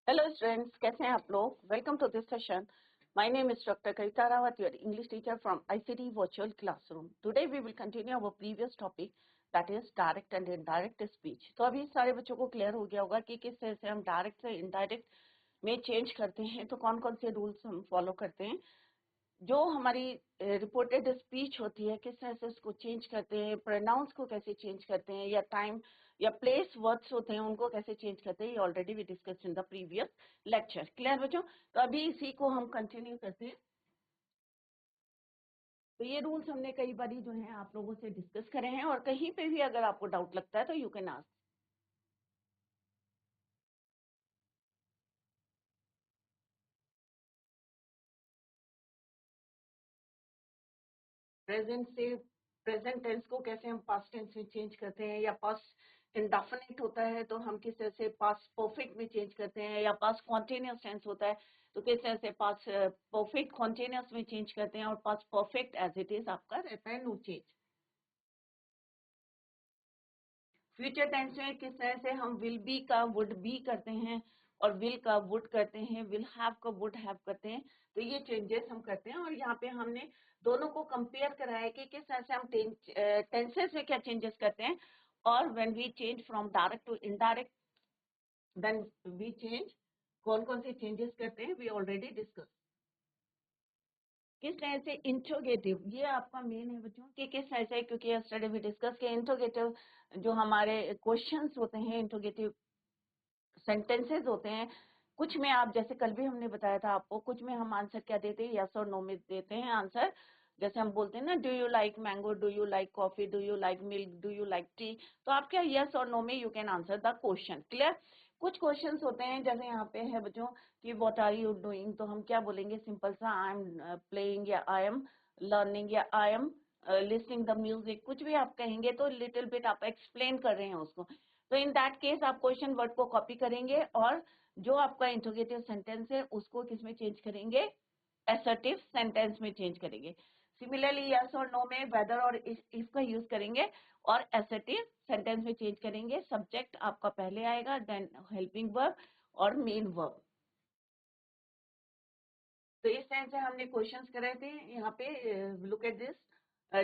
Hello students, कैसे हैं आप लोग? Welcome to this session. My name is Dr. Kavita Rawat, your English teacher from ICT Virtual Classroom. Today we will continue our previous topic, that is direct and indirect speech. तो अभी सारे बच्चों को clear हो गया होगा कि किस तरह से हम डायरेक्ट से इनडायरेक्ट में चेंज करते हैं, तो कौन कौन से रूल्स हम फॉलो करते हैं। जो हमारी रिपोर्टेड स्पीच होती है किस तरह से उसको चेंज करते हैं, प्रोनाउंस को कैसे चेंज करते हैं, या टाइम या प्लेस वर्ड्स होते हैं उनको कैसे चेंज करते हैं, ये already we discussed in the previous lecture. Clear बच्चों? तो अभी इसी को हम कंटिन्यू करते हैं। तो ये रूल्स हमने कई बार जो है आप लोगों से डिस्कस करे हैं, और कहीं पे भी अगर आपको डाउट लगता है तो यू कैन आस्क। प्रेजेंट से प्रेजेंट टेंस को कैसे हम पास्ट टेंस में चेंज करते हैं, या पास्ट इंडेफिनिट होता है तो हम किस तरह से पास्ट परफेक्ट में चेंज करते हैं, या पास्ट कॉन्टिन्यूअस टेंस होता है तो किस तरह से पास्ट परफेक्ट कॉन्टिन्यूअस में चेंज करते हैं, और past perfect as it is आपका रहता है नो चेंज। फ्यूचर टेंस में किस तरह से हम विल बी का वुड बी करते हैं, और विल का वुड करते हैं, विल हैव का वुड हैव करते हैं। तो ये चेंजेस हम करते हैं, और यहाँ पे हमने दोनों को कंपेयर करा है कि किस तरह से हम टेंसेस में क्या चेंजेस करते हैं, और when we change from direct to indirect then we change, कौन कौन से चेंजेस करते हैं वी ऑलरेडी डिस्कस। किस तरह से इंट्रोगेटिव, ये आपका मेन है बच्चों कि किस तरह से, क्योंकि यस्टरडे भी डिस्कस के इंट्रोगेटिव जो हमारे क्वेश्चंस होते हैं, इंट्रोगेटिव सेंटेंसेस होते हैं, कुछ में आप जैसे कल भी हमने बताया था आपको, कुछ में हम आंसर क्या देते हैं, यस और नो में देते हैं आंसर। जैसे हम बोलते हैं ना, do you like mango, do you like coffee, do you like milk, do you like T, तो आप क्या यस और नो में you can answer the question. Clear? कुछ क्वेश्चंस होते हैं जैसे यहाँ पे है बच्चों कि व्हाट आर यू डूइंग, तो हम क्या बोलेंगे, सिंपल सा आई एम प्लेइंग, या आई एम लर्निंग, या I am listening the music, कुछ भी आप कहेंगे तो लिटिल बिट आप एक्सप्लेन कर रहे हैं उसको। तो इन दैट केस आप क्वेश्चन वर्ड को कॉपी करेंगे, और जो आपका इंट्रोगेटिव सेंटेंस है उसको किसमें चेंज करेंगे, असर्टिव सेंटेंस में चेंज करेंगे। सिमिलरली यस और नो में वेदर और इफ का यूज करेंगे, और असर्टिव सेंटेंस में चेंज करेंगे, सब्जेक्ट आपका पहले आएगा, देन हेल्पिंग वर्ब और मेन वर्ब। तो इस तरह से हमने क्वेश्चंस करे थे। यहाँ पे look at this,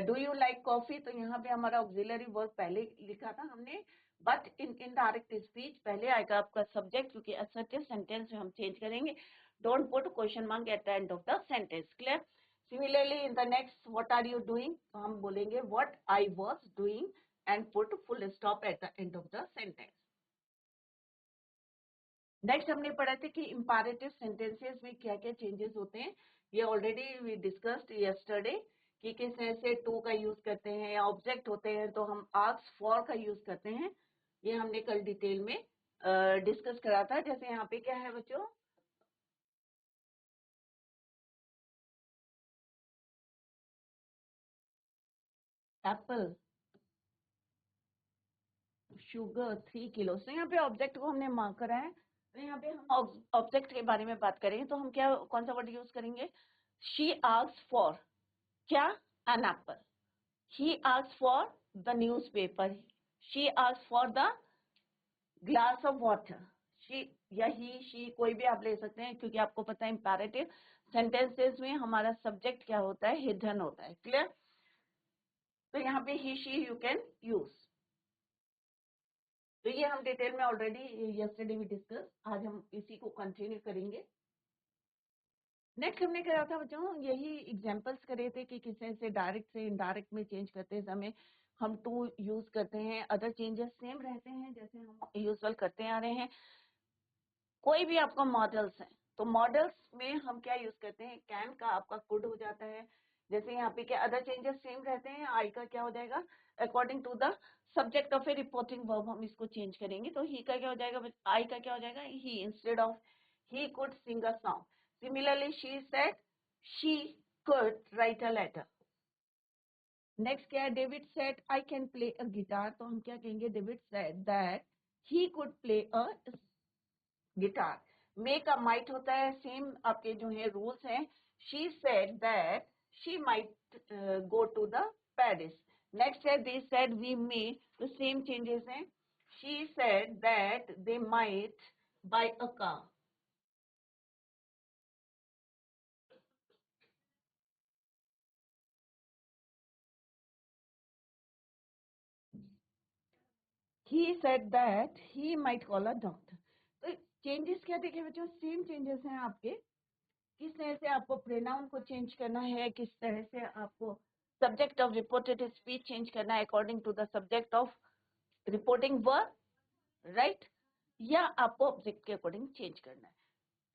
do you like coffee, तो यहाँ पे हमारा ऑक्सिलरी वर्ब पहले लिखा था हमने, बट इन इनडायरेक्ट स्पीच पहले आएगा आपका सब्जेक्ट, क्योंकि असर्टिव सेंटेंस में हम चेंज करेंगे। Don't put question mark at the end of the sentence. Clear? Similarly in the next, what are you doing, तो हम बोलेंगे what I was doing and put full stop at the end of the sentence. Next हमने पढ़ा था कि imperative sentences में क्या क्या चेंजेस होते हैं, ये ऑलरेडी वी डिस्कस्ड यस्टरडे कि किस तरह से टू का यूज करते हैं, या ऑब्जेक्ट होते हैं तो हम आस्क फॉर का यूज करते हैं। ये हमने कल डिटेल में डिस्कस करा था। जैसे यहाँ पे क्या है बच्चों, एप्पल शुगर 3 किलो, तो यहाँ पे ऑब्जेक्ट को हमने मार्क करा है। तो यहाँ पे हम ऑब्जेक्ट के बारे में बात करें तो हम क्या कौन सा वर्ड यूज करेंगे, शी आस्क्ड फॉर क्या, an apple. He asked for the newspaper. She asked for the glass of water. She या she कोई भी आप ले सकते हैं, क्योंकि आपको पता है इंपैरेटिव सेंटेंसेस में हमारा सब्जेक्ट क्या होता है, हिडन होता है। क्लियर? तो यहाँ पे he she you can use। तो ये हम डिटेल में ऑलरेडी यस्टरडे भी डिस्कस, आज हम इसी को कंटिन्यू करेंगे। नेक्स्ट हमने करा था बच्चों, यही एग्जांपल्स करे थे कि किस तरह से डायरेक्ट से इनडायरेक्ट में चेंज करते समय हम टू यूज करते हैं, अदर चेंजेस सेम रहते हैं जैसे हम यूजुअल करते आ रहे हैं। कोई भी आपका मॉडल्स है तो मॉडल्स में हम क्या यूज करते हैं, कैन का आपका कुड हो जाता है। जैसे यहाँ पे क्या अदर चेंजेस सेम रहते हैं, आई का क्या हो जाएगा, according to the subject of a reporting verb हम इसको चेंज करेंगे। तो ही का क्या हो जाएगा, आई का क्या हो जाएगा, he, instead of he could sing a song. Similarly, she said she could write a letter. Next क्या है, David said I can play a guitar, तो हम क्या कहेंगे, David said that he could play a guitar. Make a might होता है, same आपके जो है रूल्स हैं। She said that she might go to the Paris. Next है, they said we may, तो same changes हैं। She said that they might buy a car. he said that he might call a doctor. तो changes क्या देखे बच्चों, same changes हैं आपके। किस तरह से आपको प्रोनाउन को चेंज करना है, किस तरह से आपको subject of reported speech change करना है according to the subject of reporting verb, right, या आपको ऑब्जेक्ट के अकॉर्डिंग चेंज करना है।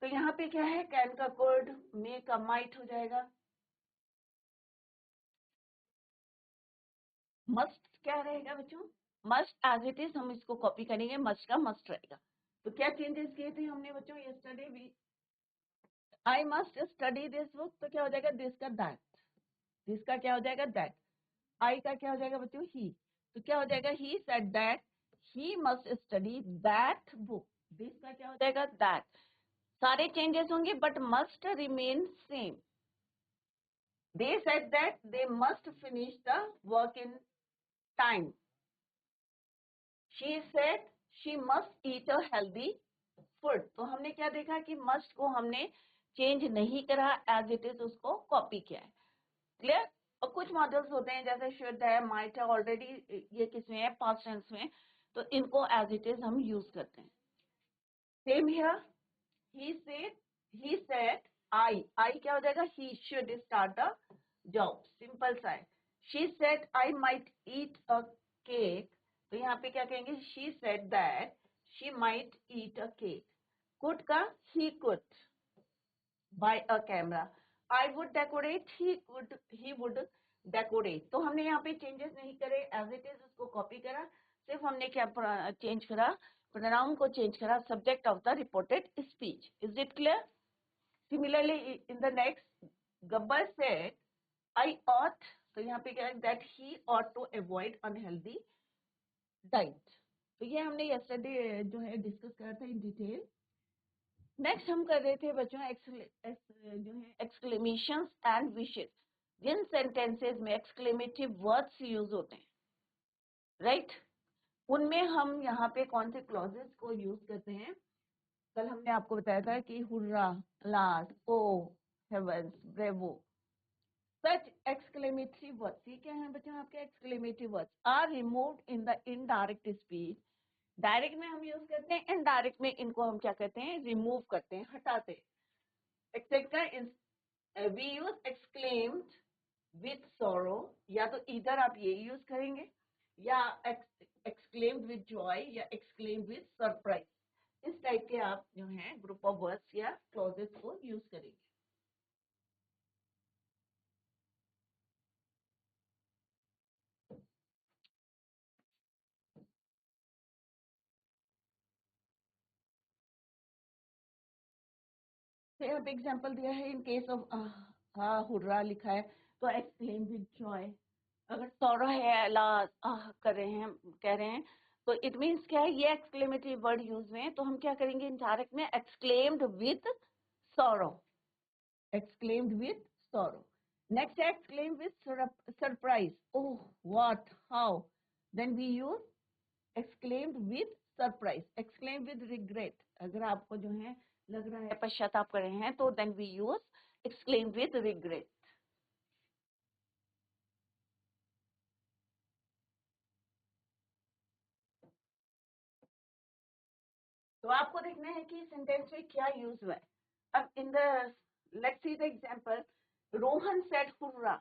तो यहाँ पे क्या है, कैन का कोड, मे का माइट हो जाएगा, मस्ट क्या रहेगा बच्चों, मस्ट एज इट इज, हम इसको कॉपी करेंगे, मस्ट का मस्ट रहेगा। तो क्या चेंजेस किए थे हमने बच्चों, yesterday we, I must study this book, तो क्या हो जाएगा दिस का दैट, दिस का क्या हो जाएगा दैट, आई का क्या हो जाएगा बच्चों ही, तो क्या हो जाएगा he said that he must study that book, this का क्या हो जाएगा दैट। सारे चेंजेस होंगे but must remain same. They said that they must finish the work in time, she said she must eat a healthy food. तो हमने क्या देखा कि मस्ट को हमने चेंज नहीं करा, एज इट इज उसको कॉपी किया है, क्लियर। और कुछ मॉडल्स होते हैं जैसे शुड है, माइट है, ऑलरेडी ये किसमें है, पास्ट टेंस में, तो इनको एज इट इज हम यूज करते हैं। Same here, he said I क्या हो जाएगा, he should start a job, simple सा है। she said I might eat a cake, तो यहाँ पे क्या कहेंगे, she said that she might eat a cake। could का he could buy a camera, I would decorate, he would decorate। तो हमने यहाँ पे चेंजेस नहीं करे, एज इट इज उसको कॉपी करा, सिर्फ हमने क्या चेंज करा, प्रोनाउन को चेंज करा, subject of the reported speech. Is it clear? Similarly in the next, Gabbar said I ought, तो यहाँ पे क्या है, that he ought to avoid unhealthy diet. तो ये हमने यस्टरडे जो है डिस्कस करा था इन डिटेल। नेक्स्ट हम कर रहे थे बच्चों जो है एक्सक्लेमेशंस एंड विशेस। जिन सेंटेंसेस में एक्सक्लेमेटिव वर्ड्स यूज होते हैं, राइट, उनमें हम यहाँ पे कौन से क्लॉजेस को यूज करते हैं। कल हमने आपको बताया था कि hurrah, lord, o, heavens, bravo, such exclamatory words, ये क्या है बच्चों आपके exclamatory words, are removed in the indirect speech. Direct में हम यूज करते हैं, इनडायरेक्ट में इनको हम क्या करते हैं, रिमूव करते हैं, हटाते हैं। Etcetera we use exclaimed with sorrow, या तो इधर आप ये यूज करेंगे, या एक्सक्लेम्ड विथ जॉय, या एक्सक्लेम्ड विथ सरप्राइज। इस टाइप के आप जो है ग्रुप ऑफ वर्ड्स या क्लॉजेस को यूज करेंगे। तो यहाँ पे एग्जाम्पल दिया है, इन केस ऑफ हुर्रा लिखा है तो एक्सक्लेम विद जॉय। अगर सॉरो है, ला कर रहे हैं, कह रहे हैं, तो इट मीन्स क्या है, ये एक्सक्लेमेटिव वर्ड यूज में, तो हम क्या करेंगे इनडायरेक्ट में, exclaimed with sorrow, exclaimed with sorrow. Next, exclaim with surprise. Oh, what? How? Then we use exclaimed with surprise. Exclaim with regret. अगर आपको जो है लग रहा है, पश्चाताप कर रहे हैं, तो then we use exclaim with regret. तो आपको देखना है कि सेंटेंस में क्या यूज हुआ है। अब in the let's see the example, Rohan said hurrah,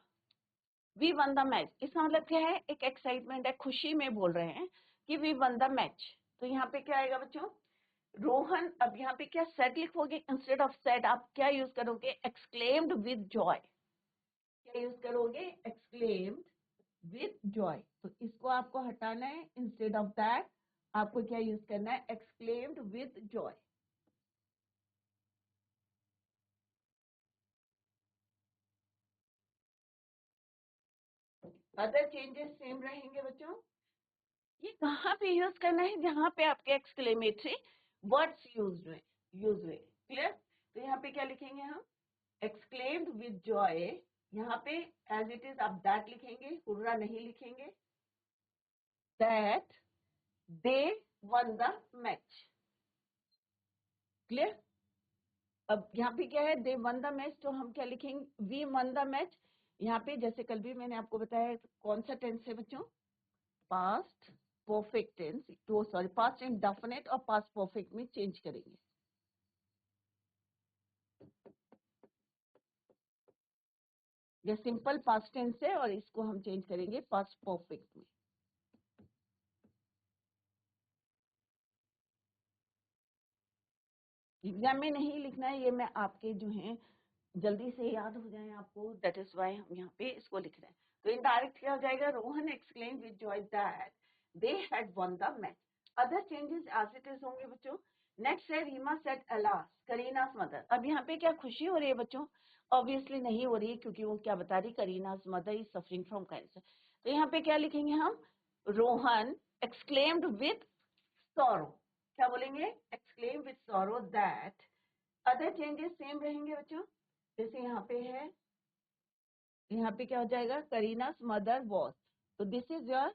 we won the match. इसका मतलब क्या है, एक एक्साइटमेंट है, खुशी में बोल रहे हैं कि वी वन द मैच। तो यहाँ पे क्या आएगा बच्चों, रोहन, अब यहाँ पे क्या सेड लिखोगे, इंस्टेड ऑफ सेड आप क्या यूज करोगे, एक्सक्लेम्ड विद जॉय। क्या यूज करोगे, एक्सक्लेम्ड विद जॉय। तो इसको आपको हटाना है, इंस्टेड ऑफ दैट आपको क्या यूज करना है, exclaimed with Joy. Other changes same रहेंगे बच्चों। ये कहाँ पे यूज करना है, जहाँ पे आपके एक्सक्लेमेटरी वर्ड्स यूज हुए, क्लियर। तो यहाँ पे क्या लिखेंगे हम, एक्सक्लेम्ड विद जॉय, यहाँ पे एज इट इज आप दैट लिखेंगे, हुर्रा नहीं लिखेंगे, that they one the match, clear. अब यहाँ पे क्या है, दे वन द मैच, तो हम क्या लिखेंगे, वी वन द मैच। यहाँ पे जैसे कल भी मैंने आपको बताया कौन सा टेंस है बच्चों, पास्ट परफेक्ट टेंस तो सॉरी पास्ट इंडेफिनिट और पास्ट परफेक्ट में चेंज करेंगे। ये सिंपल पास्ट टेंस है और इसको हम चेंज करेंगे पास्ट परफेक्ट में। एग्जाम में नहीं लिखना है, ये मैं आपके जो है जल्दी से याद हो जाए आपको, दैट इज वाई हम यहाँ पे इसको लिख रहे हैं। तो इनडायरेक्ट क्या हो जाएगा, Rohan exclaim with joy that they had won the match. Other changes as it is होंगे बच्चों। नेक्स्ट है Reema said alas Kareena's mother. अब यहाँ पे क्या खुशी हो रही है बच्चों? ऑब्वियसली नहीं हो रही है, क्योंकि वो क्या बता रही, Kareena's mother is suffering from cancer. तो यहाँ पे क्या लिखेंगे हम, रोहन एक्सक्लेम्ड विद सॉरो। क्या बोलेंगे, exclaim with sorrow that. Other changes same रहेंगे बच्चों, जैसे यहाँ पे है, यहाँ पे क्या हो जाएगा, करीनास मदर वॉज। तो दिस इज योर,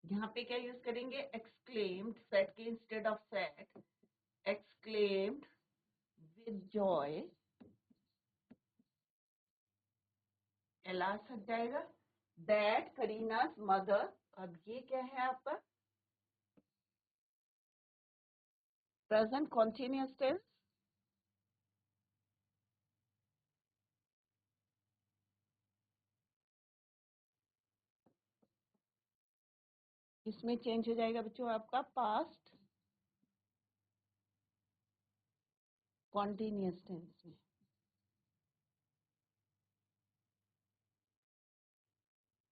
यहाँ पे क्या यूज करेंगे, एक्सक्लेम्ड, सेट के instead of set, exclaimed with Joy, alas हट जाएगा, दैट करीनास मदर। अब ये क्या है आपका प्रेजेंट कॉन्टिन्यूअस टेंस। इसमें चेंज हो जाएगा बच्चों आपका पास्ट कॉन्टिन्यूअस टेंस में।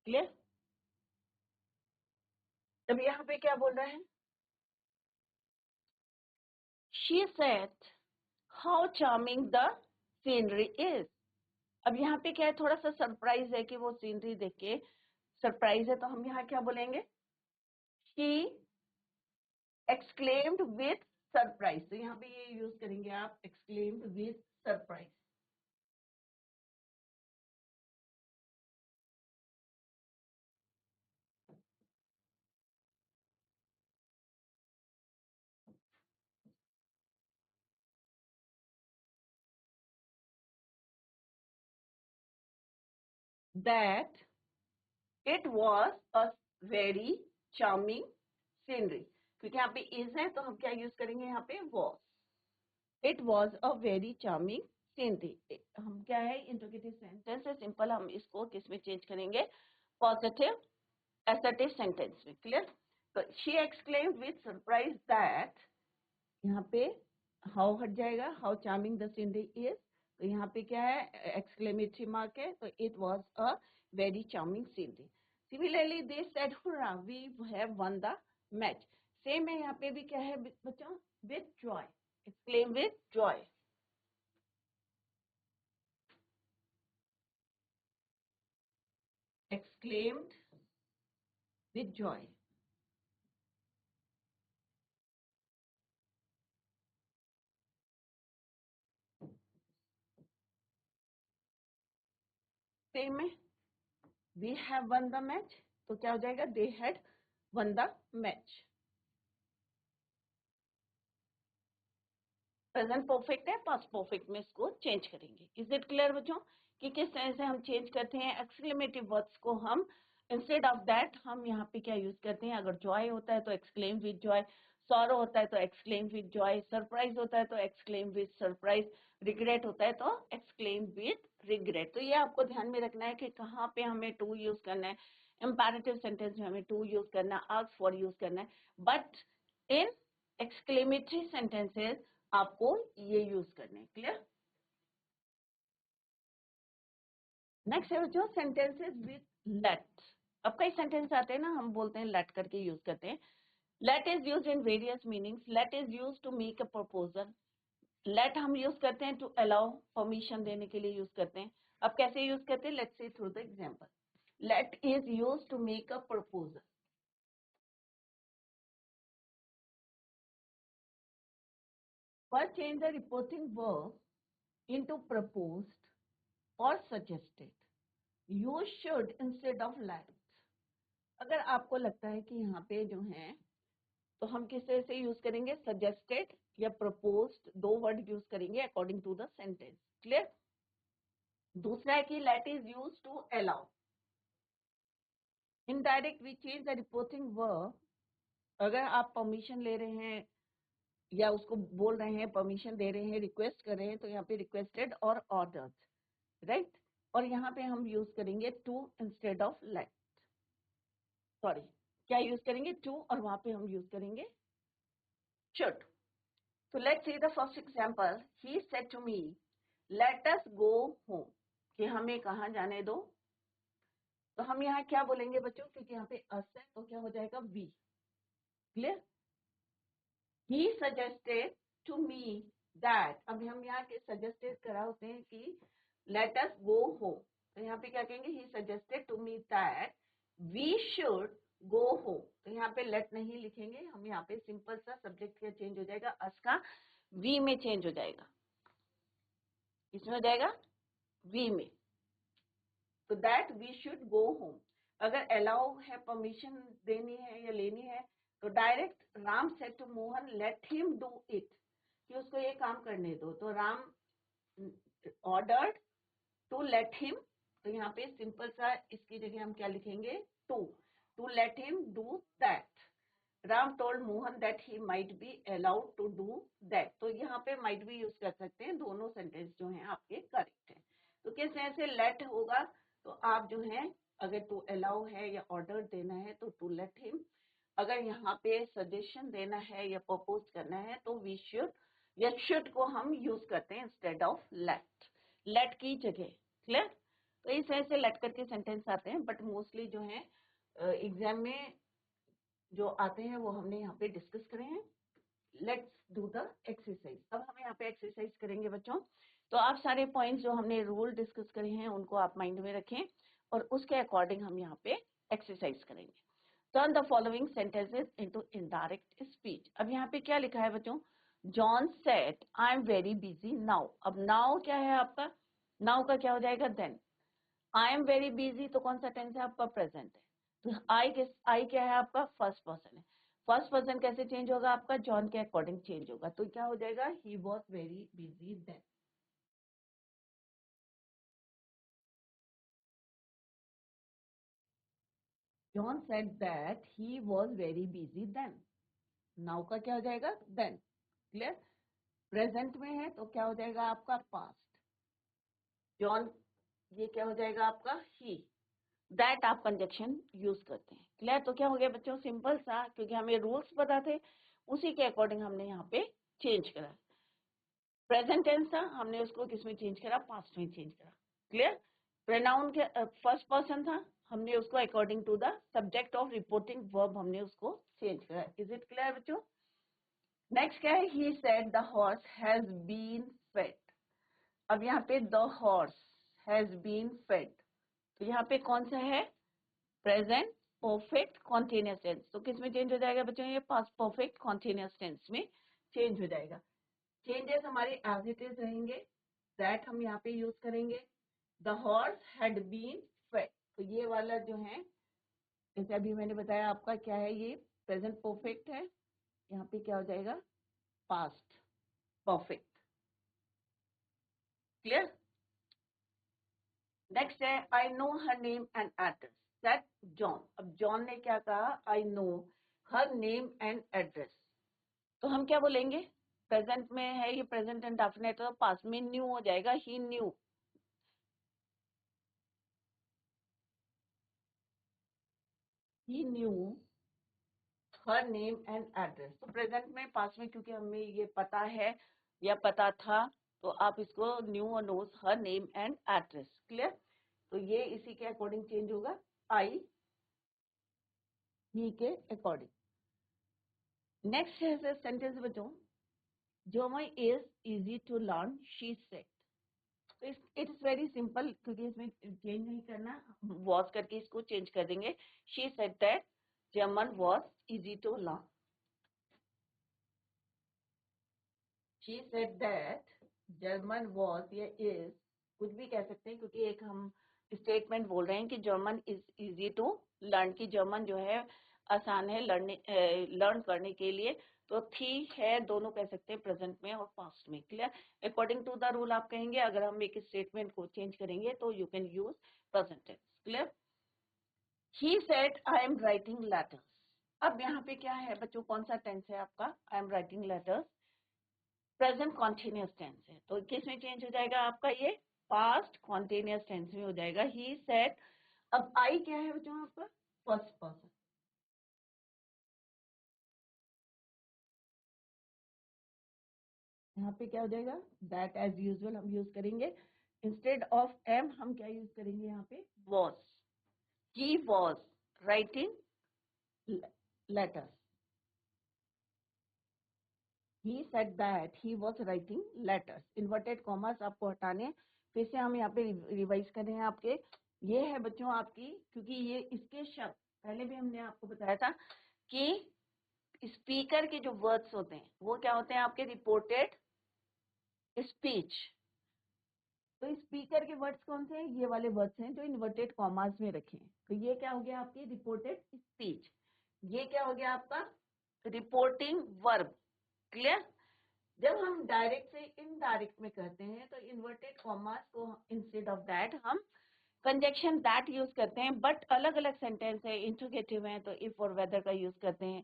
क्लियर? तब यहाँ पे क्या बोल रहा है, she said how charming the scenery is. अब यहाँ पे क्या है, थोड़ा सा सरप्राइज है कि वो सीनरी देख के सरप्राइज है, तो हम यहाँ क्या बोलेंगे, शी एक्सक्लेम्ड विथ सरप्राइज। तो यहाँ पे ये यूज करेंगे आप, exclaimed with surprise. That it was a very charming scenery, क्योंकि यहाँ पे इज है तो हम क्या यूज करेंगे, यहाँ पे was. It was a very charming scenery, हम क्या है, इंट्रोगेटिव सेंटेंस है, सिंपल, हम इसको किस में चेंज करेंगे, पॉजिटिव assertive सेंटेंस में। क्लियर? तो she exclaimed with surprise that, यहाँ पे हाउ हट जाएगा, how charming the scenery is. तो यहाँ पे क्या है, एक्सक्लेमेटरी मार्क है, तो it was a very charming scenery. Similarly they said hurrah we have won the match. Same है, यहाँ पे भी क्या है बच्चों, with joy, exclaim with joy. Exclaimed with joy. Same है, we have won the match, तो क्या हो जाएगा, they had won the match. Present perfect है, पास्ट परफेक्ट में इसको चेंज करेंगे। इज इट क्लियर बच्चों कि किस तरह से हम चेंज करते हैं एक्सक्लेमेटिव वर्ड्स को? हम इंस्टेड ऑफ दैट हम यहाँ पे क्या यूज करते हैं, अगर जॉय होता है तो एक्सक्लेम विद जॉय, सॉरो होता है तो एक्सक्लेम विद जॉय, सरप्राइज होता है तो एक्सक्लेम विद सरप्राइज, रिग्रेट होता है तो एक्सक्लेम विद रिग्रेट। तो ये आपको ध्यान में रखना है कि कहाँ पे हमें टू यूज करना है, इंपैरेटिव सेंटेंस में हमें टू यूज करना है, आस्क फॉर यूज करना है, बट इन एक्सक्लेमेटरी सेंटेंसेस आपको ये यूज करने। क्लियर? नेक्स्ट है बच्चों सेंटेंसेस विद लेट। अब कई सेंटेंस आते हैं ना, हम बोलते हैं लेट करके यूज करते हैं। Let is use in various meanings. Let is use to make a proposal. Let हम यूज करते हैं टू अलाउ, परमिशन देने के लिए यूज करते हैं। अब कैसे यूज करते हैं, let's see through the example. Let is use to make a proposal. First change the reporting verb into proposed और suggested. Use should instead of let. अगर आपको लगता है कि यहाँ पे जो है, तो हम किस तरह से यूज करेंगे, सजेस्टेड या प्रपोज्ड, दो वर्ड यूज करेंगे according to the sentence. Clear? दूसरा है कि let is used to allow. Indirect we change the reporting verb. अगर आप परमिशन ले रहे हैं या उसको बोल रहे हैं, परमिशन दे रहे हैं, रिक्वेस्ट कर रहे हैं, तो यहाँ पे रिक्वेस्टेड और ऑर्डर्ड, राइट। और यहाँ पे हम यूज करेंगे to instead of let, sorry क्या यूज करेंगे, टू, और वहां पे हम यूज करेंगे should. So let's see the first example. He said to me, let us go home. कि हमें कहाँ जाने दो। तो हम यहाँ क्या बोलेंगे बच्चों, क्योंकि यहाँ पे us है तो क्या हो जाएगा we. Clear. He suggested to me that, अब हम यहाँ के suggested करा होते हैं कि let us go home, तो यहाँ पे क्या कहेंगे, he suggested to me that we should go home. तो यहाँ पे let नहीं लिखेंगे हम, यहाँ पे सिंपल सा सब्जेक्ट का चेंज हो जाएगा, us का we में चेंज हो जाएगा। इसमें हो जाएगा we में, तो that we should go home। अगर allow है, परमिशन देनी है या लेनी है, तो direct Ram said to Mohan let him do it, कि उसको ये काम करने दो। तो Ram ordered to let him, तो यहाँ पे सिंपल सा इसकी जगह हम क्या लिखेंगे, to let him do that। Ram told Mohan that he might be allowed to do that। तो यहाँ पे might be यूज कर सकते हैं, दोनों सेंटेंस जो हैं आपके करेक्ट हैं। तो किस तरह से let होगा, तो आप जो है अगर टू अलाउ है या ऑर्डर देना है तो टू लेट हिम, अगर यहाँ पे सजेशन देना है या प्रपोज करना है तो वी शुड या शुड को हम यूज करते हैं इंस्टेड ऑफ लेट की जगह। क्लियर। तो इस तरह से लेट करके सेंटेंस आते हैं, बट मोस्टली जो है एग्जाम में जो आते हैं वो हमने यहाँ पे डिस्कस करे हैं। Let's do the exercise. अब हम यहाँ पे एक्सरसाइज करेंगे बच्चों, तो आप सारे पॉइंट्स जो हमने रूल डिस्कस करे हैं उनको आप माइंड में रखें और उसके अकॉर्डिंग हम यहाँ पे एक्सरसाइज करेंगे। Turn the following sentences into indirect speech. अब यहाँ पे क्या लिखा है बच्चों, John said I am very busy now. अब नाउ क्या है आपका, नाउ का क्या हो जाएगा then. I am very busy तो कौन सा टेंस है आपका, प्रेजेंट है। तो आई क्या है आपका, फर्स्ट पर्सन है। फर्स्ट पर्सन कैसे चेंज होगा आपका, जॉन के अकॉर्डिंग चेंज होगा, तो क्या हो जाएगा, he was very busy then. John said that he was very busy then. Now का क्या हो जाएगा, देन। क्लियर। प्रेजेंट में है तो क्या हो जाएगा आपका, पास्ट। जॉन ये क्या हो जाएगा आपका, ही। दैट आप कंजक्शन यूज करते हैं। क्लियर। तो क्या हो गया बच्चों, सिंपल सा, क्योंकि हमें रूल्स पता थे उसी के अकॉर्डिंग हमने यहाँ पे चेंज करा। प्रेजेंट टेंस था, हमने उसको किसमें चेंज करा, पास्ट में चेंज करा। क्लियर। प्रोनाउन के फर्स्ट पर्सन था, हमने उसको according to the subject of reporting verb हमने उसको चेंज करा। इज इट क्लियर बच्चों। नेक्स्ट क्या है, he said the horse has been fed. अब यहाँ पे the horse has been fed, तो यहाँ पे कौन सा है, प्रेजेंट परफेक्ट कॉन्टिन्यूअस टेंस। तो किस में चेंज हो जाएगा बच्चों, ये पास्ट परफेक्ट कॉन्टिन्यूअस टेंस में चेंज हो जाएगा। चेंजेस हमारे एज इट इज रहेंगे, दैट हम यहाँ पे यूज करेंगे। The horse had been fed, तो ये वाला जो है, जैसे अभी मैंने बताया आपका क्या है, ये प्रेजेंट परफेक्ट है, यहाँ पे क्या हो जाएगा, पास्ट परफेक्ट। क्लियर। नेक्स्ट है, I know her name and address that John. अब जॉन ने क्या कहा, I know her name and address, तो हम क्या बोलेंगे, प्रेजेंट में है ये, प्रेजेंट एंड डेफिनेट, तो पास्ट में न्यू हो जाएगा, he knew. He knew her name and address. तो प्रेजेंट में, पास्ट में, क्योंकि हमें ये पता है या पता था, तो आप इसको न्यू और knows her name and address. Clear. तो ये इसी के अकॉर्डिंग चेंज होगा, आई ही के अकॉर्डिंग। नेक्स्ट है सेंटेंस बच्चों, German is easy to learn, she said. तो इट इज वेरी सिंपल, क्योंकि इसमें चेंज नहीं करना, वॉज करके इसको चेंज कर देंगे। She said that German was easy to learn. She said that German was या इज, कुछ भी कह सकते हैं, क्योंकि एक हम स्टेटमेंट बोल रहे हैं कि German is easy to learn, की जर्मन जो है आसान है लर्न करने के लिए। तो थी, है, दोनों कह सकते हैं प्रेजेंट में और पास्ट में। Clear? According to the rule आप कहेंगे, अगर हम एक स्टेटमेंट को चेंज करेंगे तो you can use present tense. Clear? He said I am writing letters. अब यहाँ पे क्या है बच्चों, कौन सा टेंस है आपका? I am writing letters, present continuous tense है, तो किस में चेंज हो जाएगा आपका? ये पास्ट कॉन्टिन्यूअस टेंस में हो जाएगा। ही सेड, अब आई क्या है बच्चों आपका? First person. यहाँ पे क्या हो जाएगा? दैट एज यूजुअल हम यूज करेंगे। इंस्टेड ऑफ एम हम क्या यूज करेंगे यहाँ पे? Was. He was writing letters. He said that he was writing letters. Inverted commas आपको हटाने, फिर से हम यहाँ पे रिवाइज कर रहे हैं आपके। ये है बच्चों आपकी, क्योंकि ये इसके शब्द पहले भी हमने आपको बताया था कि स्पीकर के जो वर्ड्स होते हैं वो क्या होते हैं आपके? Reported speech. तो स्पीकर के वर्ड्स कौन से हैं? ये वाले वर्ड्स हैं जो इन्वर्टेड कॉमास में रखे हैं। तो ये क्या हो गया आपकी? Reported speech. ये क्या हो गया आपका? Reporting verb. क्लियर? जब हम डायरेक्ट से इनडायरेक्ट में करते हैं तो इन्वर्टेड कॉमास को इंस्टेड ऑफ दैट हम कंजक्शन दैट यूज करते हैं, बट अलग अलग सेंटेंस है, इंट्रोगेटिव है तो इफ और वेदर का यूज करते हैं।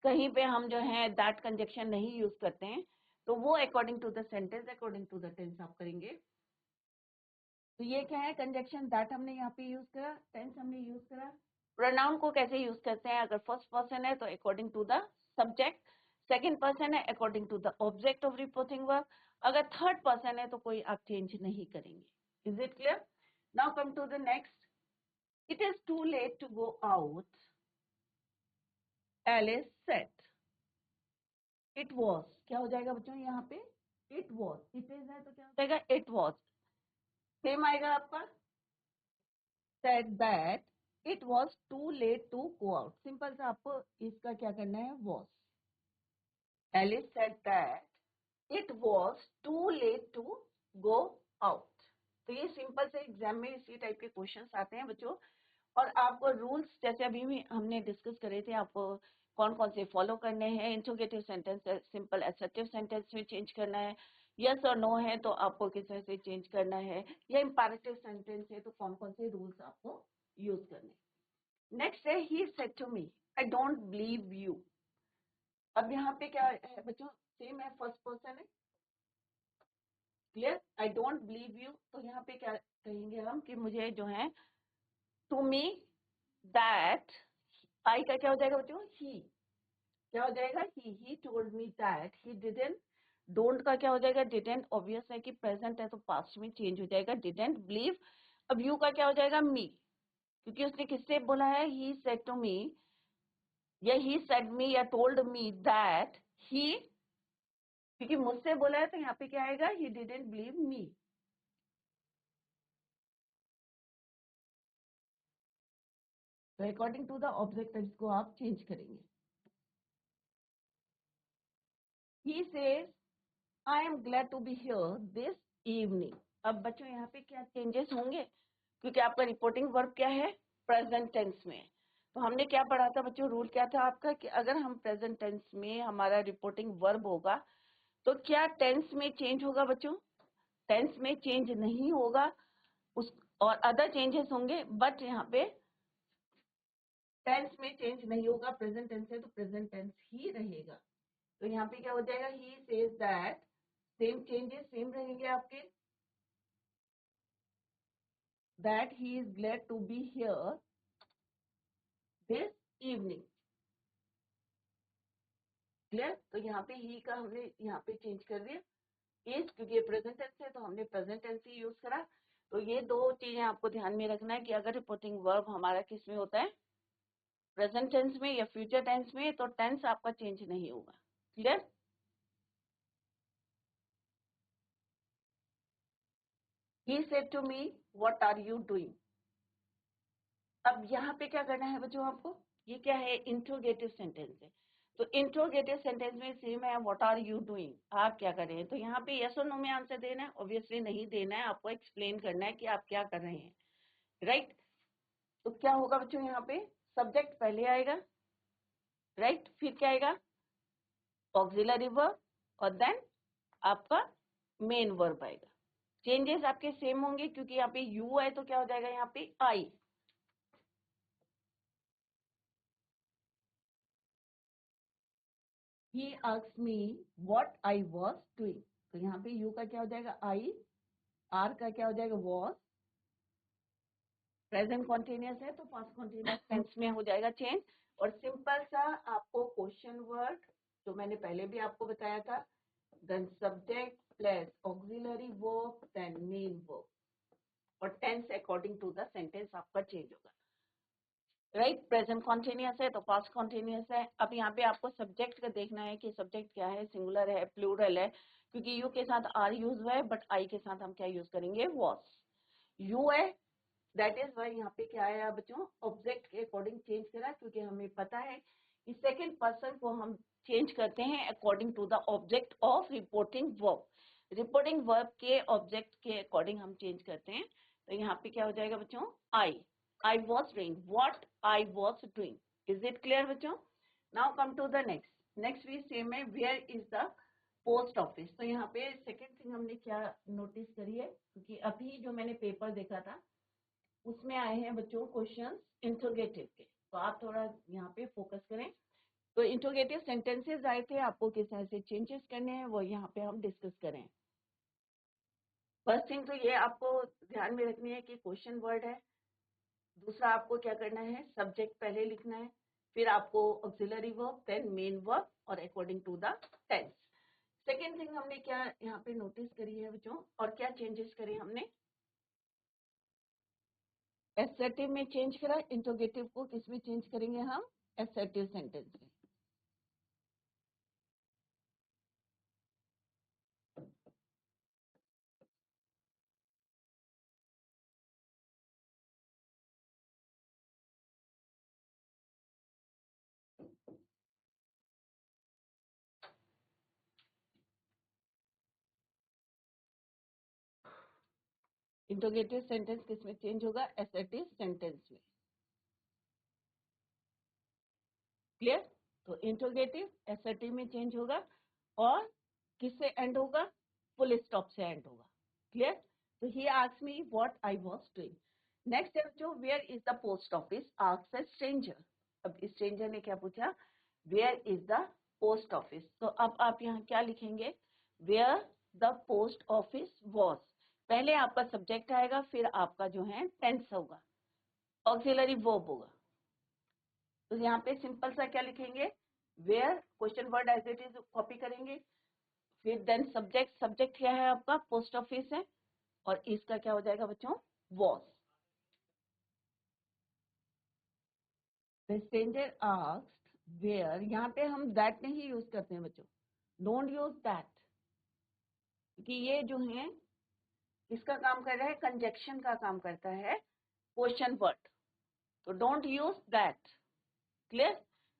कहीं पे हम जो है दैट कंजक्शन नहीं यूज करते हैं, तो वो according to the sentence, according to the tense आप करेंगे। तो ये क्या है? कंजक्शन दैट हमने यहाँ पे यूज करा, टेंस हमने यूज करा। प्रोनाउन को कैसे यूज करते हैं? अगर फर्स्ट पर्सन है तो according to the subject, second person है according to the object of reporting verb, अगर थर्ड पर्सन है तो कोई आप चेंज नहीं करेंगे। Is it clear? Now come to the next. It is too late to go out, Alice said. It was क्या हो जाएगा बच्चों यहाँ पे? It was. इट इज है तो क्या हो जाएगा? It was. सेम आएगा आपका। Said that it was too late to go out. Simple सा आपको इसका क्या करना है? Was. Alice said that it was too late to go out. तो ये सिंपल से एग्जाम में इसी टाइप के क्वेश्चंस आते हैं बच्चों। और आपको रूल्स जैसे अभी भी हमने डिस्कस करे थे, आपको कौन कौन से फॉलो करने हैं। Interrogative sentence simple assertive sentence में चेंज करना है, यस और नो है तो आपको किस तरह से चेंज करना है, या इंपैरेटिव सेंटेंस है तो कौन कौन से रूल्स आपको यूज करने। नेक्स्ट है he said to me I don't believe you. अब यहाँ पे क्या है बच्चों? सेम है, फर्स्ट पर्सन है। Clear? I don't believe you, तो यहाँ पे क्या कहेंगे हम कि मुझे जो है टू मी दैट, आई का क्या हो जाएगा बच्चों? ही। क्या हो जाएगा? He told me that he didn't. Don't का क्या हो जाएगा? डिडंट। ऑब्वियस है कि प्रेजेंट है तो पास्ट में चेंज हो जाएगा, डिडंट बिलीव। अब यू का क्या हो जाएगा? मी, क्योंकि उसने किससे बोला है? ही सेड टू मी, या ही सेड मी, या टोल्ड मी दैट ही, क्योंकि मुझसे बोला है तो यहाँ पे क्या आएगा? He didn't believe me. तो अकॉर्डिंग टू द ऑब्जेक्ट इसको आप चेंज करेंगे। He says I am glad to be here this evening. अब बच्चों यहाँ पे क्या चेंजेस होंगे? क्योंकि आपका रिपोर्टिंग वर्ब क्या है? प्रेजेंट टेंस में। तो हमने क्या पढ़ा था बच्चों? रूल क्या था आपका कि अगर हम प्रेजेंट टेंस में हमारा रिपोर्टिंग वर्ब होगा तो क्या टेंस में चेंज होगा बच्चों? टेंस में चेंज नहीं होगा, उस और अदर चेंजेस होंगे, बट यहाँ पे टेंस में चेंज नहीं होगा। प्रेजेंट टेंस है तो प्रेजेंट टेंस ही रहेगा। तो यहाँ पे क्या हो जाएगा? He says that, same changes same रहेंगे आपके, that he is glad to be here this evening. Clear? तो यहाँ पे ही का हमने यहाँ पे चेंज कर दिया, इज, क्योंकि प्रेजेंट टेंस है तो हमने प्रेजेंट टेंस ही यूज करा। तो ये दो चीजें आपको ध्यान में रखना है कि अगर रिपोर्टिंग वर्ब हमारा किस में होता है? प्रेजेंट टेंस में या फ्यूचर टेंस में, तो टेंस आपका चेंज नहीं होगा। Clear? He said to me what are you doing. अब यहाँ पे क्या करना है बच्चों आपको? ये क्या है? इंट्रोगेटिव सेंटेंस है। तो इंट्रोगेटिव सेंटेंस में सेम है, व्हाट आर यू डूइंग, आप क्या कर रहे हैं। तो यहाँ पे यस और नो में आंसर देना है, ऑब्वियसली नहीं देना है, आपको एक्सप्लेन करना है कि आप क्या कर रहे हैं। राइट? तो क्या होगा बच्चों? यहाँ पे सब्जेक्ट पहले आएगा, राइट? फिर क्या आएगा? ऑक्सिलरी वर्ब और देन आपका मेन वर्ब आएगा। चेंजेस आपके सेम होंगे क्योंकि यहाँ पे यू है तो क्या हो जाएगा यहाँ पे आई। He asked me what I was doing, तो यहाँ पे यू का क्या हो जाएगा आई, आर का क्या हो जाएगा was, प्रेजेंट कॉन्टिन्यूअस है तो पास्ट कॉन्टिन्यूअस टेंस में हो जाएगा चेंज। और सिंपल सा आपको क्वेश्चन वर्ड जो मैंने पहले भी आपको बताया था, then subject plus auxiliary verb then main verb और tense according to the sentence आपका चेंज होगा। राइट, प्रेजेंट कॉन्टिन्यूअस है तो पास्ट कॉन्टिन्यूअस है। अब यहाँ पे आपको सब्जेक्ट का देखना है कि सब्जेक्ट क्या है, सिंगुलर है प्लूरल है, क्योंकि यू के साथ आर यूज हुआ है बट आई के साथ हम क्या यूज करेंगे वॉस। यू है दैट इज वाई यहाँ पे क्या आया बच्चों, ऑब्जेक्ट के अकॉर्डिंग चेंज करा, क्योंकि हमें पता है कि सेकेंड पर्सन को हम चेंज करते हैं according to the object of reporting verb. Reporting verb के ऑब्जेक्ट के अकॉर्डिंग हम चेंज करते हैं। तो यहाँ पे क्या हो जाएगा बच्चों, I was doing what I was doing. Is it clear बच्चों? Now come to the next. Next we same है where is the post office. तो यहाँ पे second thing हमने क्या notice करी है, क्योंकि अभी जो मैंने पेपर देखा था उसमें आए हैं बच्चों क्वेश्चंस इंट्रोगेटिव के, तो आप थोड़ा यहाँ पे फोकस करें। तो इंट्रोगेटिव सेंटेंसेस आए थे, आपको किस तरह से चेंजेस करने हैं वो यहाँ पे हम डिस्कस करें। फर्स्ट थिंग तो ये आपको ध्यान में रखनी है कि क्वेश्चन वर्ड है। दूसरा आपको क्या करना है, सब्जेक्ट पहले लिखना है, फिर आपको auxiliary verb then main verb और according to the tense. Second thing हमने क्या यहाँ पे नोटिस करी है बच्चों, और क्या चेंजेस करे हमने, एसर्टिव में चेंज करा, इंट्रोगेटिव को किस में चेंज करेंगे हम, एसर्टिव सेंटेंस में। इंट्रोगेटिव सेंटेंस किस में चेंज होगा, एसर्टिव सेंटेंस में। क्लियर, तो इंट्रोगेटिव एसर्टिव में चेंज होगा और किससे एंड होगा, फुल स्टॉप से एंड होगा। क्लियर, तो he asked me what I was doing. Next है जो where is the post office, asked a stranger. अब स्ट्रेंजर ने क्या पूछा, where is the post office. तो अब आप यहाँ क्या लिखेंगे, where the post office was. पहले आपका सब्जेक्ट आएगा, फिर आपका जो है टेंस होगा, ऑक्सिलरी वर्ब होगा। तो यहाँ पे सिंपल सा क्या लिखेंगे, where question word as it is copy करेंगे, फिर देन सब्जेक्ट, सब्जेक्ट क्या है आपका, पोस्ट ऑफिस है, और इसका क्या हो जाएगा बच्चों, was. The stranger asked where, यहाँ पे हम दैट नहीं यूज करते हैं बच्चों, डोंट यूज दैट, क्योंकि ये जो है इसका काम कर रहा है, कंजक्शन का काम करता है क्वेश्चन वर्ड, तो डोंट यूज दैट। क्लियर,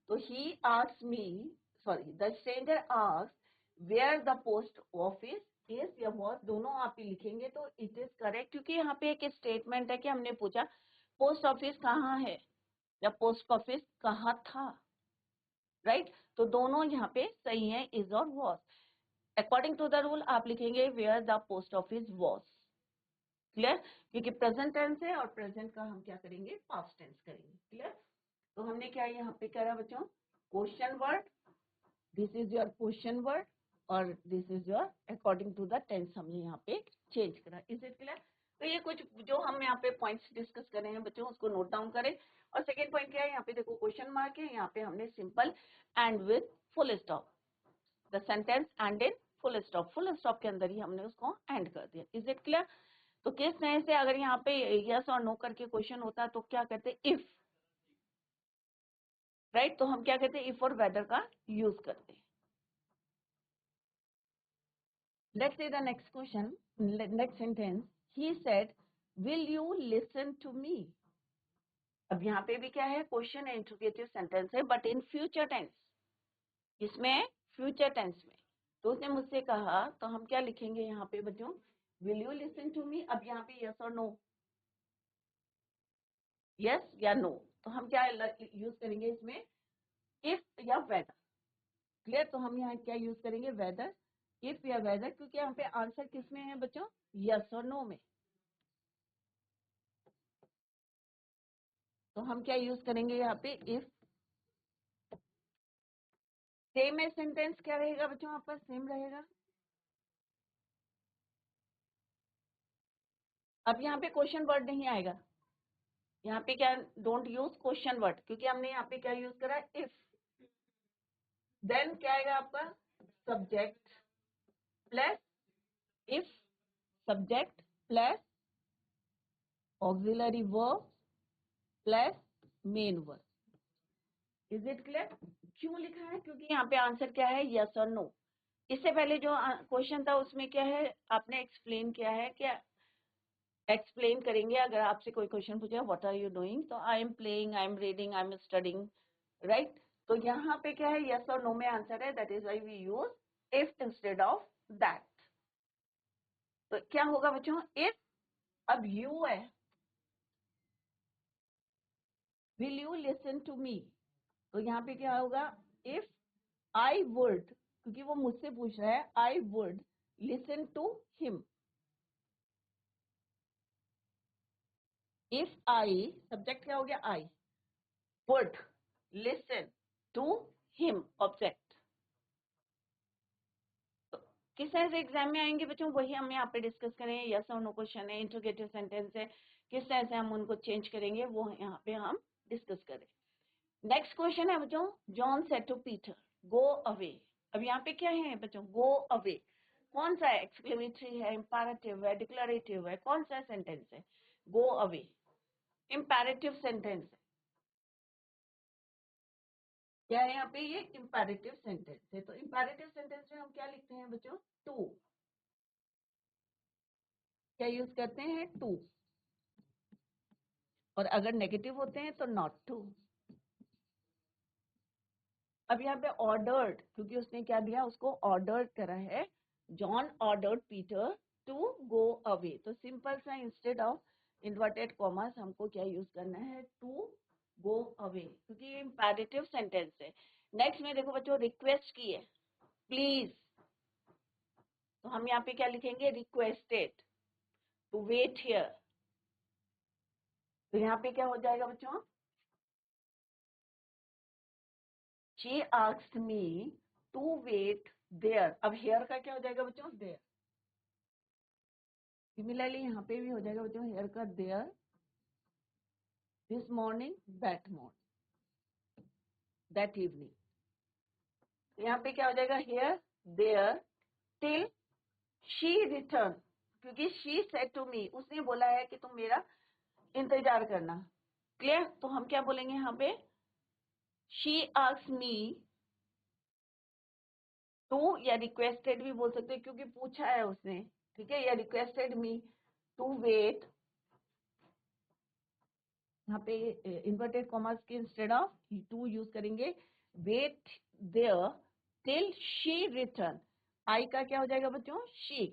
तो he asked me, sorry the stranger asked where the post office is या वॉज, दोनों आप ही लिखेंगे तो इट इज करेक्ट, क्योंकि यहाँ पे एक स्टेटमेंट है कि हमने पूछा पोस्ट ऑफिस कहाँ है या पोस्ट ऑफिस कहाँ था। राइट, तो दोनों यहाँ पे सही है, इज और was. According to the rule आप लिखेंगे where the post office was. Clear, क्योंकि प्रेजेंट टेंस है और प्रेजेंट का हम क्या करेंगे, पास्ट टेंस करेंगे। क्लियर, तो हमने क्या यहाँ पे करा बच्चों, question word, this is your question word और this is your according to the tense हमने यहाँ पे चेंज करा। इज इट क्लियर, तो ये कुछ जो हम यहाँ पे पॉइंट्स डिस्कस कर रहे हैं बच्चों उसको नोट डाउन करें। और सेकेंड पॉइंट क्या है, यहाँ पे देखो क्वेश्चन मार्क है, यहाँ पे हमने simple and with full stop, the sentence and in full stop के अंदर ही हमने उसको एंड कर दिया। इज इट क्लियर, तो किस तरह से अगर यहाँ पे यस और नो करके क्वेश्चन होता तो क्या करते, इफ, राइट, तो हम क्या कहते हैं, इफ और वेदर का यूज करते हैं। Let's see the next question, next sentence, he said will you listen to me. अब यहाँ पे भी क्या है, क्वेश्चन है, इंट्रोगेटिव सेंटेंस है बट इन फ्यूचर टेंस, इसमें फ्यूचर टेंस में। तो उसने मुझसे कहा, तो हम क्या लिखेंगे यहाँ पे बच्चों, will you listen to me. अब यहाँ पे यस और नो, यस या नो, तो हम क्या यूज करेंगे इसमें, इफ या वेदर। क्लियर। तो हम यहाँ क्या यूज करेंगे, वेदर, इफ या वेदर, क्योंकि यहाँ पे आंसर किस में है बच्चों, यस और नो में। तो हम क्या यूज करेंगे यहाँ पे, इफ। सेम है सेंटेंस, क्या रहेगा बच्चों आपका, सेम रहेगा। अब यहाँ पे क्वेश्चन वर्ड नहीं आएगा, यहाँ पे क्या, डोंट यूज क्वेश्चन वर्ड, क्योंकि हमने यहाँ पे क्या यूज करा, इफ। देन क्या आएगा आपका, subject plus if, subject plus auxiliary verb plus main verb. Is it clear. क्यों लिखा है, क्योंकि यहाँ पे आंसर क्या है, यस और नो। इससे पहले जो क्वेश्चन था उसमें क्या है, आपने एक्सप्लेन किया है, क्या एक्सप्लेन करेंगे। अगर आपसे कोई क्वेश्चन पूछे व्हाट आर यू डूइंग, तो I am playing, I am reading, I am studying, right. तो यहाँ पे क्या है, यस और नो में आंसर है, that is why we use if instead of that. तो क्या होगा बच्चों, इफ, अब यू है, will you listen to me, तो यहाँ पे क्या होगा, इफ आई वुड, क्योंकि वो मुझसे पूछ रहा है, I would listen to him. If I, subject क्या हो गया, I, would listen to him, object. तो किस तरह से एग्जाम में आएंगे बच्चों, वही हम यहाँ पे डिस्कस करें। यस और नो क्वेश्चन है, इंट्रोगेटिव सेंटेंस है, किस तरह से हम उनको चेंज करेंगे वो यहाँ पे हम डिस्कस करें। नेक्स्ट क्वेश्चन है बच्चों, John said to Peter go away. अब यहाँ पे क्या है बच्चों, गो अवे, कौन सा है, एक्सक्लेमेटरी है, इंपैरेटिव है, डिक्लेरेटिव है, कौन सा सेंटेंस है, गो अवे, इंपैरेटिव सेंटेंस है। क्या है यहाँ पे, ये इंपैरेटिव सेंटेंस है। तो इंपैरेटिव सेंटेंस में हम क्या लिखते हैं बच्चों, टू, क्या यूज करते हैं, टू। और अगर नेगेटिव होते हैं तो नॉट टू। अब यहाँ पे ऑर्डर्ड, क्योंकि उसने क्या दिया, उसको ऑर्डर्ड करा है, John ordered Peter to go away. तो सिंपल सा, इंस्टेड ऑफ इन्वर्टेड कॉमर्स हमको क्या यूज करना है, टू गो अवे, क्योंकि ये इंपैरेटिव सेंटेंस है। नेक्स्ट में देखो बच्चों, रिक्वेस्ट की है, प्लीज, तो हम यहाँ पे क्या लिखेंगे, रिक्वेस्टेड टू वेट हियर। तो यहाँ पे क्या हो जाएगा बच्चों, she asked me to wait there. अब हेयर का क्या हो जाएगा बच्चों, देयर। सिमिलरली यहाँ पे भी हो जाएगा बच्चों, हेयर का there, this morning, that morning, that evening. यहाँ पे क्या हो जाएगा, here, there, till she return, क्योंकि शी सेड टू मी, उसने बोला है कि तुम मेरा इंतजार करना। क्लियर। तो हम क्या बोलेंगे यहाँ पे, शी आस्क्ड मी टू, या रिक्वेस्टेड भी बोल सकते हैं क्योंकि पूछा है उसने, ठीक है, या रिक्वेस्टेड मी टू वेट, यहाँ पे इन्वर्टेड कॉमर्स के इंस्टेड ऑफ टू यूज करेंगे, wait there till she return. I का क्या हो जाएगा बच्चों, शी,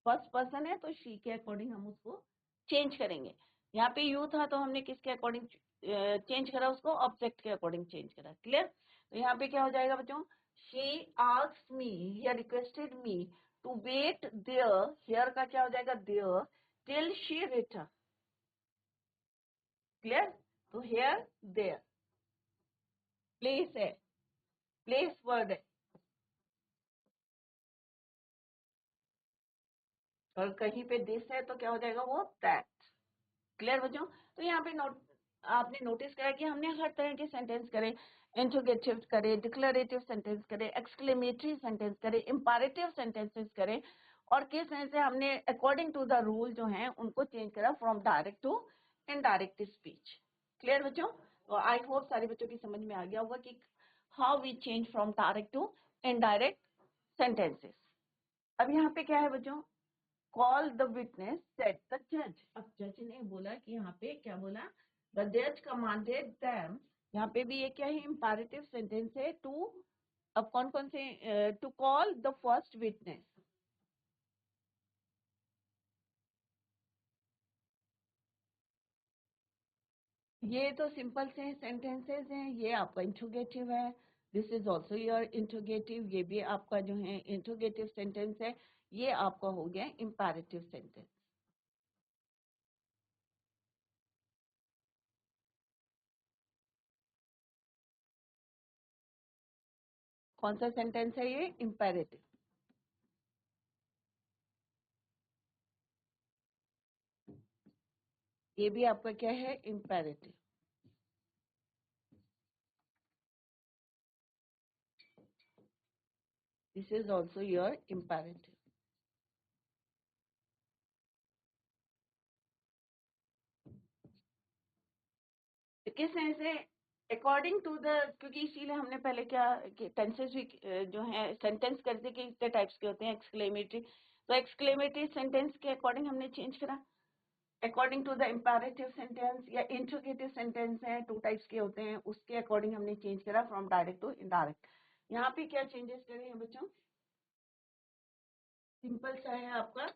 फर्स्ट पर्सन है तो शी के अकॉर्डिंग हम उसको चेंज करेंगे। यहाँ पे यू था तो हमने किसके अकॉर्डिंग चेंज करा, उसको ऑब्जेक्ट के अकॉर्डिंग चेंज करा। क्लियर। तो यहाँ पे क्या हो जाएगा बच्चों, शी आस्क्ड मी या requested me to wait there, here का क्या हो जाएगा, there, till she return. Clear. तो हियर, देयर, प्लेस है, प्लेस वर्ड है, और कहीं पे दिस है तो क्या हो जाएगा वो, दैट। क्लियर बच्चों। तो यहाँ पे आपने नोटिस करा कि हमने हर तरह के सेंटेंस करे, इंट्रोगेटिव करे, डिक्लेरेटिव सेंटेंस करे, एक्सक्लेमेटरी सेंटेंस करे, इंपैरेटिव सेंटेंसेस करे, और किस तरह से हमने अकॉर्डिंग टू द रूल जो है उनको चेंज करा, from direct to indirect speech. Clear बच्चों। तो आई होप सारे बच्चों की समझ में आ गया होगा कि how we change from direct to indirect sentences. अब यहाँ पे क्या है बच्चों, call the witness said the जज। अब जज ने बोला कि यहाँ पे क्या बोला, द जज कमांडेड देम, यहाँ पे भी ये क्या है, इंपैरेटिव सेंटेंस है, टू, अब कौन कौन से, to call the first witness. ये तो सिंपल से सेंटेंसेस हैं, ये आपका इंट्रोगेटिव है, this is also your interrogative, ये भी आपका जो है इंट्रोगेटिव सेंटेंस है, ये आपका हो गया इंपैरेटिव सेंटेंस। कौन सा सेंटेंस है ये? इंपैरेटिव। ये भी आपका क्या है? Imperative. This is also your imperative. किस तरह से अकॉर्डिंग टू द, क्योंकि इसीलिए हमने पहले क्या टेंसेस भी जो है सेंटेंस करते कि कितने टाइप्स के होते हैं, एक्सक्लेमेटरी, तो एक्सक्लेमेटरी सेंटेंस के अकॉर्डिंग हमने चेंज करा। According to the imperative sentence या इंट्रोगेटिव सेंटेंस है, 2 टाइप्स के होते हैं, उसके अकॉर्डिंग हमने चेंज करा फ्रॉम डायरेक्ट टू इनडायरेक्ट। यहाँ पे क्या चेंजेस करे हैं बच्चों? सिंपल सा है आपका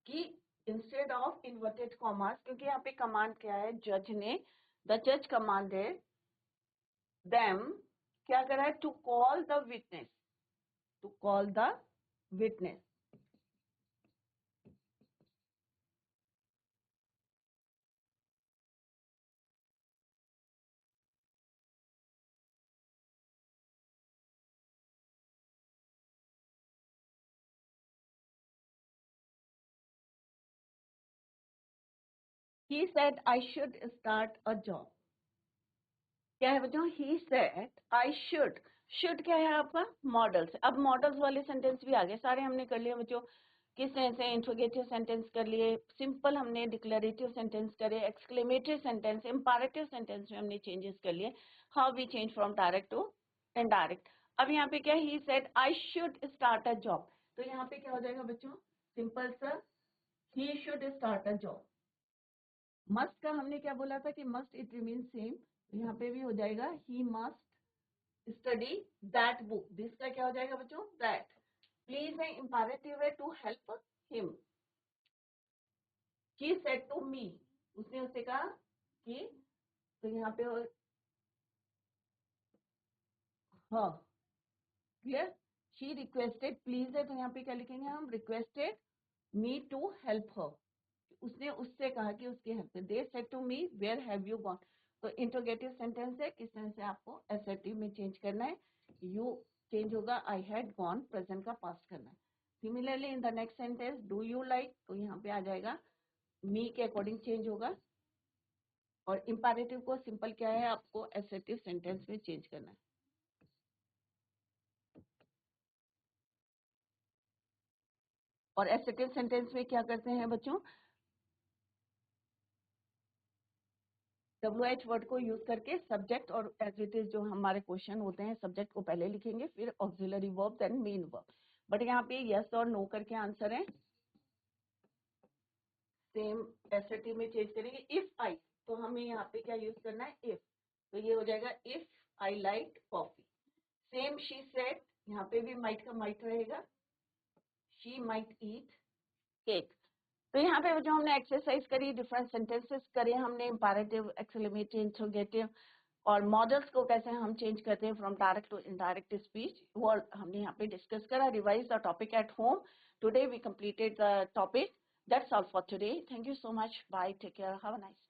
कि इंस्टेड ऑफ इन्वर्टेड कॉमास, क्योंकि यहाँ पे कमांड क्या है, जज ने, द जज कमांडेड देम, क्या करा है, to call the witness, to call the witness. He said I should start a job. क्या है बच्चों? He said I should. Should क्या है आपका? मॉडल्स। अब मॉडल्स वाले सेंटेंस भी आ गए, सारे हमने कर लिए बच्चों। किस तरह से? इंट्रोगेटिव सेंटेंस कर लिए, सिंपल हमने डिक्लेरेटिव सेंटेंस करे, एक्सक्लेमेटरी सेंटेंस, इंपैरेटिव सेंटेंस में हमने चेंजेस कर लिए। How we change from direct to indirect. अब यहाँ पे क्या? He said I should start a job. तो यहाँ पे क्या हो जाएगा बच्चों? सिंपल सा, he should start a job. Must का हमने क्या बोला था कि मस्ट इट रिमीन सेम, तो यहाँ पे भी हो जाएगा he must study that book. This का क्या हो जाएगा बच्चों? दैट। प्लीज है इंपैरेटिव है, to help him. He said to me, उसने उससे कहा कि, तो यहाँ पे हाँ क्लियर। शी रिक्वेस्टेड, प्लीज है तो यहाँ पे क्या लिखेंगे हम? Requested me to help her, उसने उससे कहा कि उसकी हेल्प कर। They said to me where have you gone, तो इंट्रोगेटिव सेंटेंस है, किस तरह से आपको एसर्टिव में चेंज करना है। यू चेंज होगा, आई हैड गॉन प्रेजेंट का पास्ट करना है। Similarly in the next sentence, do you like, तो यहाँ पे आ जाएगा मी के अकॉर्डिंग चेंज होगा। और इंपैरेटिव को सिंपल क्या है, आपको एसर्टिव सेंटेंस में चेंज करना है। और एसर्टिव सेंटेंस में क्या करते हैं बच्चों? WH वर्ड को यूज करके सब्जेक्ट और एज इट इज जो हमारे क्वेश्चन होते हैं, सब्जेक्ट को पहले लिखेंगे, फिर auxiliary verb, then main verb. But यहाँ पे यस और नो करके आंसर है, सेम एसर्टिव में चेंज करेंगे। इफ आई, तो हमें यहाँ पे क्या यूज करना है? इफ, तो ये हो जाएगा if I like coffee. Same she said, यहाँ पे भी माइट का माइट रहेगा, शी माइट ईट केक। तो यहाँ पे जो हमने एक्सरसाइज करी, डिफरेंट सेंटेंसेस करे हमने, इंपैरेटिव, एक्सक्लेमेटरी, इंट्रोगेटिव, और मॉडल्स को कैसे हम चेंज करते हैं from direct to indirect speech, वो हमने यहाँ पे डिस्कस करा। Revise the topic at home. Today we completed the topic. That's all for today. Thank you so much. Bye, take care, have a nice